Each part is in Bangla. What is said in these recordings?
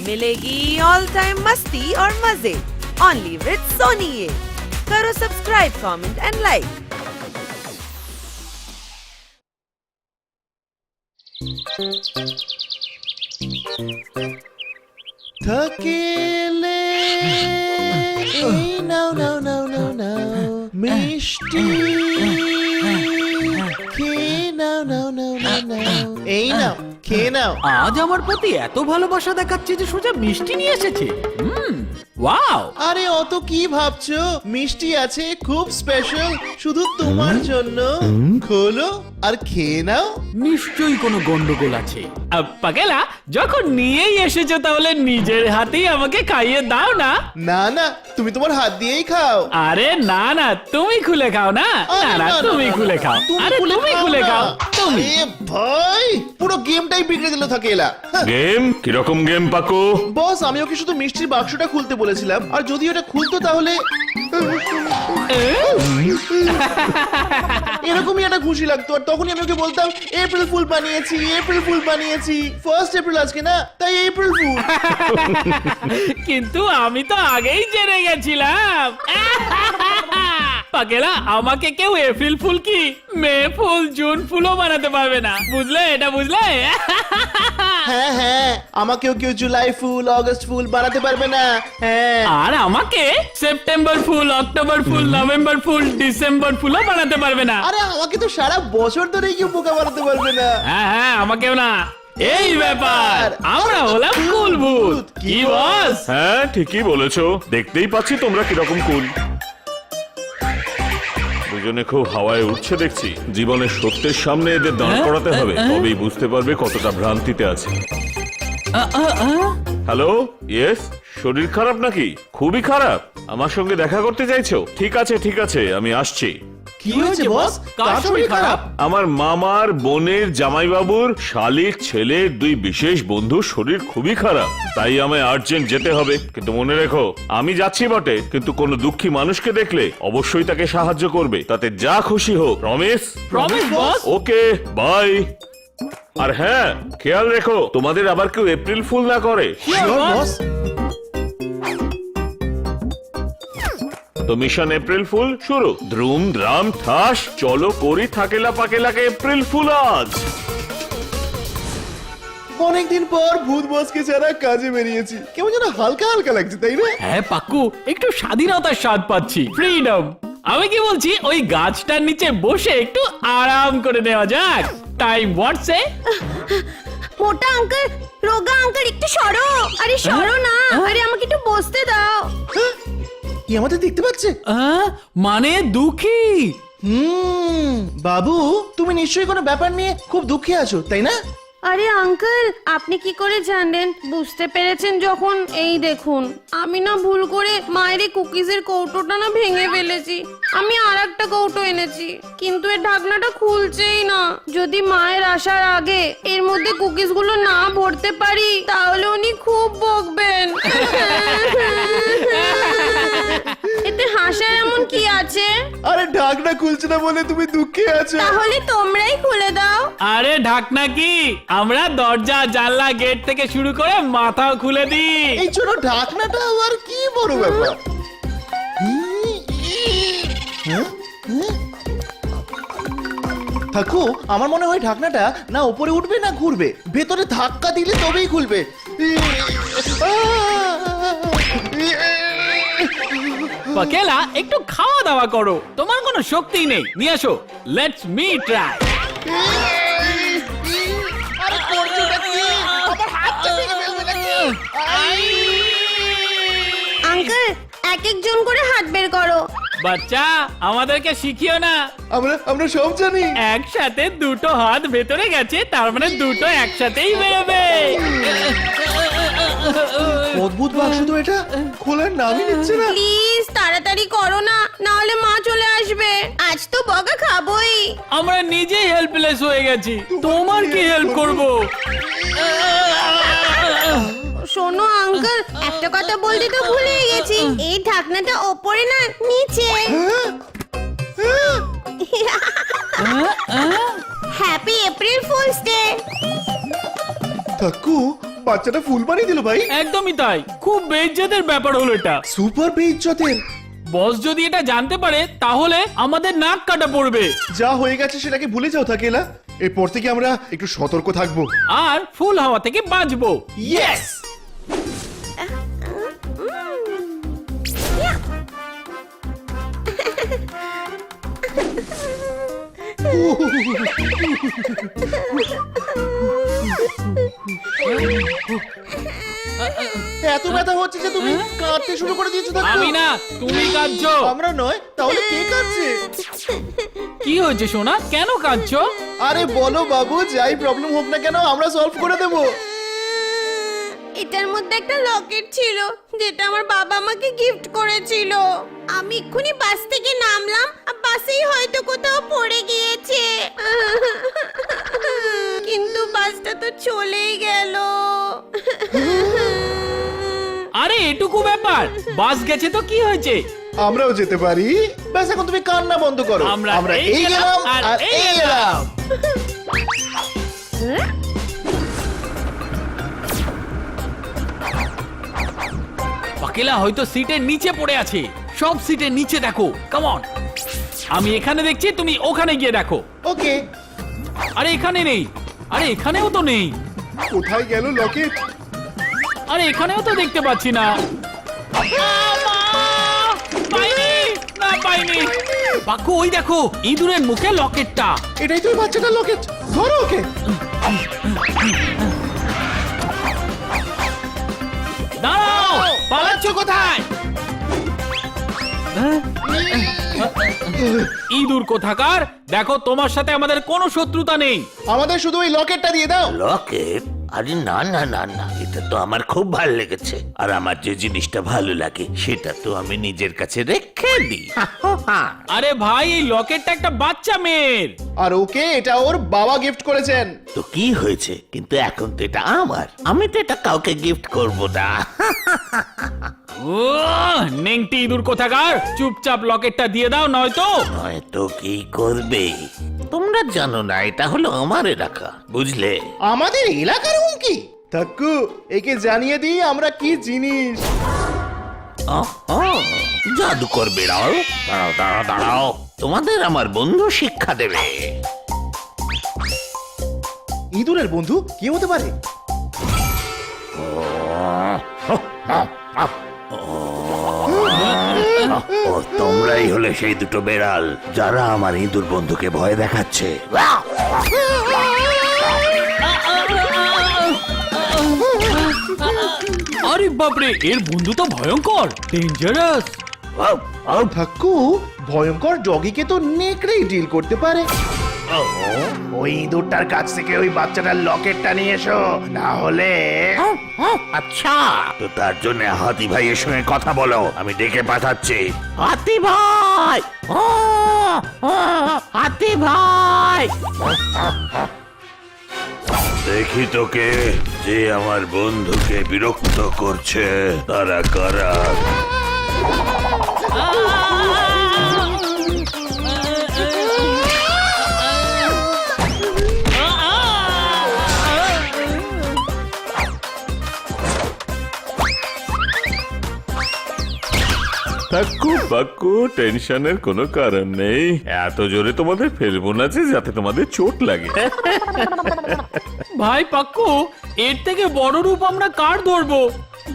मिलेगी ऑल टाइम मस्ती और मजे ओनली विद सोनी ये। करो सब्सक्राइब, कमेंट एंड लाइक। थकेले নাও নাও নাও নাও নাও মিষ্টি খেয়ে নাও নাও নাও নাও নাও এই নাও খেয়ে নাও। আজ আমার প্রতি এত ভালোবাসা দেখাচ্ছে যে সোজা মিষ্টি নিয়ে এসেছে। ওয়াও! আরে অত কি ভাবছো, মিষ্টি আছে খুব স্পেশাল শুধু তোমার জন্য। খোলো আর খেয়ে নাও। নিশ্চয়ই কোনো গন্ডগোল আছে। পাগেলা, যখন নিয়েই এসেছো তাহলে নিজের হাতেই আমাকে খাইয়ে দাও না। না না, তুমি তোমার হাত দিয়েই খাও। আরে না না, তুমি খুলে খাও না। না না, তুমি খুলে খাও। আরে তুমি খুলে খাও। তুমি। এ ভাই, পুরো গেমটাই বিগড়ে দিল থাকেলা। গেম কিরকম গেম পাকো? বস, আমি ওকে শুধু মিষ্টির বাক্সটা খুলতে বলেছিলাম, আর যদি ওটা খুলতো তাহলে এরকমই একটা খুশি লাগতো, আর তখনই আমি ওকে বলতাম এপ্রিল ফুল বানিয়েছি, এপ্রিল ফুল বানিয়েছি। 1 এপ্রিল আজকে না, তাই এপ্রিল ফুল। কিন্তু আমি তো আগেই জেনে গেছিলাম। পাগেলা, আমাকে কেউ এপ্রিল ফুল কি মে ফুল জুন ফুলও বানাতে পারবে না, বুঝলে? এটা বুঝলে? হ্যাঁ হ্যাঁ, আমাকেও কেউ জুলাই ফুল আগস্ট ফুল বানাতে পারবে না। হ্যাঁ, আর আমাকে সেপ্টেম্বর ফুল অক্টোবর ফুল নভেম্বর ফুল ডিসেম্বর ফুলও বানাতে পারবে না। আরে আমাকে তো সারা বছর ধরে কেউ বোকা বানাতে পারবে না। হ্যাঁ হ্যাঁ, আমাকেও না। এই ব্যাপার, আমরা হলাম কুল ভূত। কি বস? হ্যাঁ ঠিকই বলেছো, দেখতেই পাচ্ছি তোমরা কিরকম কুল। দুজনে খুব হাওয়ায় উঠছে দেখছি। জীবনের সত্যের সামনে এদের দাঁড় করাতে হবে, তবেই বুঝতে পারবে কতটা ভ্রান্তিতে আছে। হ্যালো, ইয়েস, শরীর খারাপ নাকি? খুবই খারাপ? আমার সঙ্গে দেখা করতে চাইছো? ঠিক আছে ঠিক আছে, আমি আসছি। কি হয়েছে বস? কার শরীর খারাপ? আমার মামার বোনের জামাইবাবুর শালির ছেলের 2 বিশেষ বন্ধুর শরীর খুবই খারাপ, তাই আমায় আর্জেন্ট যেতে হবে। কিন্তু মনে রেখো, আমি যাচ্ছি বটে, কিন্তু কোনো দুঃখী মানুষকে দেখলে অবশ্যই তাকে সাহায্য করবে, তাতে যা খুশি হোক। Promise? Promise boss. Okay, bye. আর হ্যাঁ, খেয়াল রেখো তোমাদের আবার কেউ এপ্রিল ফুল না করে। Sure, boss. তো মিশন এপ্রিল ফুল শুরু। দ্রুম দ্রাম ঠাস, চলো করি থাকেলা পাকেলাকে এপ্রিল ফুল আজ। অনেকদিন পর ভূত বসকে ছাড়া কাজে বেরিয়েছি, কেমন যেন হালকা হালকা লাগছে, তাই না? হ্যাঁ পাক্কু, একটু স্বাধীনতার স্বাদ পাচ্ছি, ফ্রিডম। আমি কি বলছি, ওই গাছটার নিচে বসে একটু আরাম করে নেওয়া যাক। টাইম হোয়াটসে? মোটা আঙ্কেল, রোগা আঙ্কেল, একটু সরো। আরে সরো না, আরে আমাকে একটু বসতে দাও। কি আমাদের দেখতে পাচ্ছে? মানে দুঃখী। বাবু, তুমি নিশ্চয়ই কোনো ব্যাপার নিয়ে খুব দুঃখে আছো, তাই না? আরে আঙ্কেল, আপনি কি করে জানলেন? বুঝতে পেরেছেন যখন, এই দেখুন, আমি না ভুল করে মায়ের কুকিজের কৌটোটা না ভেঙে ফেলেছি। আমি আর একটা কৌটো এনেছি, কিন্তু এর ঢাকনাটা খুলছেই না। যদি মায়ের আসার আগে এর মধ্যে কুকিজগুলো না ভরতে পারি, তাহলে উনি খুব বকবেন। এতে হাসার এমন কি আছে? আরে ঢাকনা খুলছে না বলে তুমি দুঃখে আছো? তাহলে তোমরাই খুলে দাও। আরে ঢাকনা কি, আমরা দরজা জানলা গেট থেকে শুরু করে মাথাও খুলে দিই। এই ছোট ঢাকনাটা আবার কি বড় ব্যাপার? থাকো, আমার মনে হয় ঢাকনাটা না উপরে উঠবে না ঘুরবে, ভেতরে ধাক্কা দিলে তবেই খুলবে। পাকেলা, একটু খাওয়া দাওয়া করো, তোমার কোনো শক্তি নেই। নিয়ে আসো, লেটস মি ট্রাই। আঙ্কেল, এক একজন করে হাত বের করো। বাচ্চা, আমাদেরকে শিখিও না। আমরা সব জানি। একসাথে দুটো হাত ভেতরে গেছে, তার মানে দুটো একসাথেই বেরোবে। অদ্ভুত বাক্স তো এটা, খোলার নামই নিচ্ছে না। প্লিজ তাড়াতাড়ি করো না, না হলে মা চলে আসবে। আজ তো বকা খাবোই। আমরা নিজেই হেল্পলেস হয়ে গেছি, তোমার কি হেল্প করব? শোনো আঙ্কেল, একটা কথা বলতে তো ভুলে গেছি। এই ঢাকনাটা ওপরে না, নিচে। Happy April fools day. কাকু, বাচ্চাটা ফুল বানিয়ে দিল ভাই। একদমই তাই, খুব বেইজ্জতের ব্যাপার হলো এটা। সুপার বেইজ্জতের। বস যদি এটা জানতে পারে তাহলে আমাদের নাক কাটা পড়বে। যা হয়ে গেছে সেটাকে ভুলে যাও থাকেলা। এরপর থেকে আমরা একটু সতর্ক থাকবো। আর ফুল হাওয়া থেকে বাঁচবো। ইয়েস। এত ব্যথা হচ্ছে যে তুমি কাঁদতে শুরু করে দিয়েছো। আমি না, তুমি কাঁদছো। আমরা নয়, তাহলে কে কাঁদছে? কি হয়েছে সোনা, কেন কাঁদছো? আরে বলো বাবু, যাই প্রবলেম হোক না কেন আমরা সলভ করে দেবো। এটার মধ্যে একটা লকেট ছিল যেটা আমার বাবা আমাকে গিফট করেছিল। আমি এক্ষুনি বাস থেকে নামলাম, আর বাসেই হয়তো কোথাও পড়ে গিয়েছে। কিন্তু বাসটা তো চলেই গেল। আরে এটুকু ব্যাপার, বাস গেছে তো কি হয়েছে? আমরাও যেতে পারি। ব্যাস এখন তুমি কান্না বন্ধ করো। আমরা এই গেলাম আর এই গেলাম। পাকেলা হয়তো সিটের নিচে পড়ে আছে। সব সিটের নিচে দেখো, কাম অন। আমি এখানে দেখছি, তুমি ওখানে গিয়ে দেখো। ওকে। আরে এখানে নেই, আরে এখানেও তো নেই, কোথায় গেল লকেট? আরে এখানেও তো দেখতে পাচ্ছি না। পাইনি, না পাইনি। বাকু ওই দেখো, ইঁদুরের মুখে লকেটটা। এটাই তো ওই বাচ্চাটার লকেট। ধরো ওকে। দাঁড়াও, পালাচ্ছ কোথায়? ইঁদুর কোথাকার, দেখো তোমার সাথে আমাদের কোনো শত্রুতা নেই। আমাদের শুধু ওই লকেটটা দিয়ে দাও। লকেট? আরে না না না না, এটা তো আমার খুব ভালো লেগেছে। আর আমার যে জিনিসটা ভালো লাগে সেটা তো আমি নিজের কাছে রেখে দিই। আরে ভাই, এই লকেটটা একটা বাচ্চা মেয়ের। আর ওকে এটা ওর বাবা গিফট করেছেন। তো কি হয়েছে, কিন্তু এখন তো এটা আমার, আমি তো এটা কাউকে গিফট করব না। ও নেংটি ইঁদুর কোথাকার, চুপচাপ লকেটটা দিয়ে দাও, নয়তো। নয়তো কি করবে? তোমরা জানো না এটা হলো আমার এলাকা, বুঝলে? আমাদের এলাকার হুমকি? থাকু, একে জানিয়ে দিই আমরা কি জিনিস। জাদুকর বেড়াও, দাঁড়াও দাঁড়াও দাঁড়াও, তোমাদের আমার বন্ধু শিক্ষা দেবে। ইঁদুরের বন্ধু কি হতে পারে? ও তোমরাই হলে সেই দুটো বেড়াল যারা আমার ইঁদুর বন্ধুকে ভয় দেখাচ্ছে। আরে বাপরে, এর বন্ধু তো ভয়ঙ্কর, ডেঞ্জারাস। থাকু, ভয়ঙ্কর ডগিকে তো নেকড়েই ডিল করতে পারে। ওই ইঁদুরটার কাছ থেকে ওই বাচ্চাটার লকেটটা নিয়ে এসো, না হলে। আচ্ছা, তো তার জন্য হাতি ভাইয়ের সঙ্গে কথা বলো, আমি ডেকে পাঠাচ্ছি। হাতি ভাই, ও হাতি ভাই, দেখি তোকে, যে আমার বন্ধুকে বিরক্ত করছে তারা কারা। কাকু বাকু, টেনশনের কোনো কারণ নেই। এত জোরে তোমাদের ফেলবো না যে যাতে তোমাদের চোট লাগে। ভাই পাক্কু, এর থেকে বড় রূপ আমরা কার ধরবো?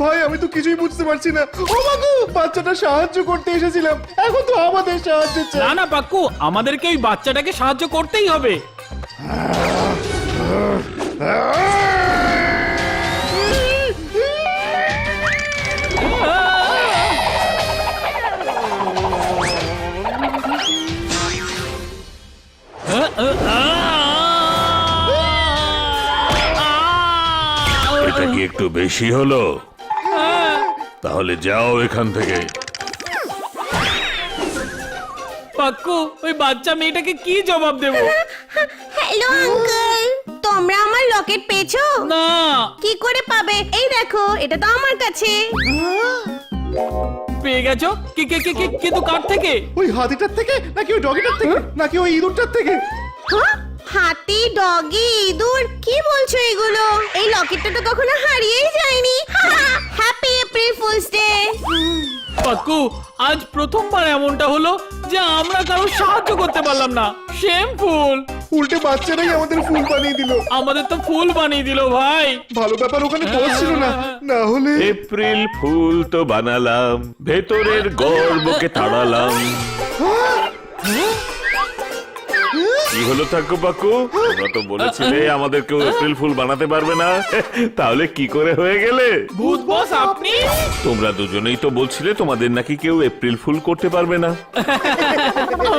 ভাই আমি তো কিছুই বুঝতে পারছি না। ও বাবু, বাচ্চাটা সাহায্য করতে এসেছিলাম, এখন তো আমাদের সাহায্য চাই। না না পাক্কু, আমাদেরকে ওই বাচ্চাটাকে সাহায্য করতেই হবে। এটা কি একটু বেশি হলো? তাহলে যাও এখান থেকে। পাক্কু, ওই বাচ্চা মেয়েটাকে কি জবাব দেব? হ্যালো আঙ্কেল, তোমরা আমার লকেট পেয়েছো? না। কি করে পাবে? এই দেখো, এটা তো আমার কাছে। পেয়ে গেছো? কিন্তু কার থেকে? ওই হাতিটার থেকে, নাকি ওই ডগিটার থেকে, নাকি ওই ইঁদুরটার থেকে? হ্যাঁ? হাতি, ডগি, ইঁদুর, কি বলছো এগুলো? এই লকেটটা তো কখনো হারিয়েই যায়নি। Happy April fools day. পাক্কু, আজ প্রথমবার এমনটা হলো যে আমরা কারো সাহায্য করতে পারলাম না। শেমফুল। উল্টে বাচ্চারাই আমাদের ফুল বানিয়ে দিল। আমাদের তো ফুল বানিয়ে দিল ভাই। ভালো ব্যাপার ওখানে দোষ ছিল না, না হলে এপ্রিল ফুল তো বানালাম, ভেতরের গর্বকে তাড়ালাম। কি হলো থাকো পাকু, তোমরা তো বলেছিলে আমাদের কেউ এপ্রিল ফুল বানাতে পারবে না, তাহলে কি করে হয়ে গেলে? ভূত বস আপনি? তোমরা দুজনেই তো বলছিলে তোমাদের নাকি কেউ এপ্রিল ফুল করতে পারবে না।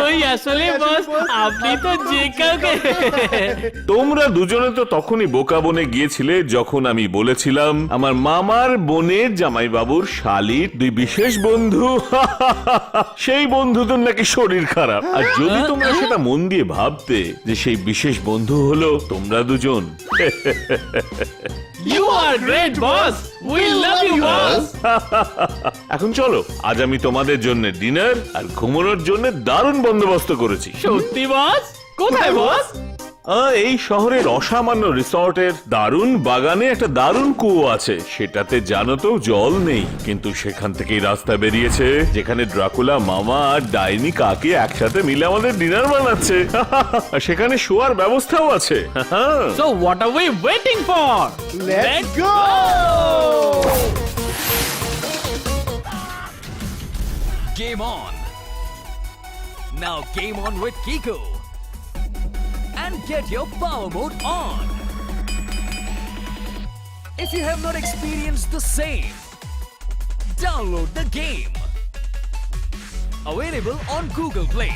ওই আসলে বস আপনি তো যে কাউকে। তোমরা দুজনে তো তখনই বোকা বনে গিয়েছিলে যখন আমি বলেছিলাম আমার মামার বোনের জামাইবাবুর শালীর দুই বিশেষ বন্ধু সেই বন্ধুদের নাকি শরীর খারাপ। আর যদি তোমরা সেটা মন দিয়ে ভাবতে যে সেই বিশেষ বন্ধু হলো তোমরা দুজন। You are great boss, we love you boss. এখন চলো, আজ আমি তোমাদের জন্য ডিনার আর ঘুমানোর জন্য দারুণ বন্দোবস্ত করেছি। সত্যি বস? কোথায় বস? এই শহরের অসামান্য রিসর্টের দারুণ বাগানে একটা দারুণ কুয়ো আছে, সেটাতে জানো তো জল নেই, কিন্তু সেখান থেকেই রাস্তা বেরিয়েছে যেখানে ড্রাকুলা মামা আর ডাইনি কাকে একসাথে মিলে আমাদের ডিনার বানাচ্ছে। আর সেখানে শোয়ার ব্যবস্থাও আছে। So what are we waiting for? Let's go! Game on! Now game on with Kiko! And get your power mode on! If you have not experienced the same, download the game! Available on Google Play.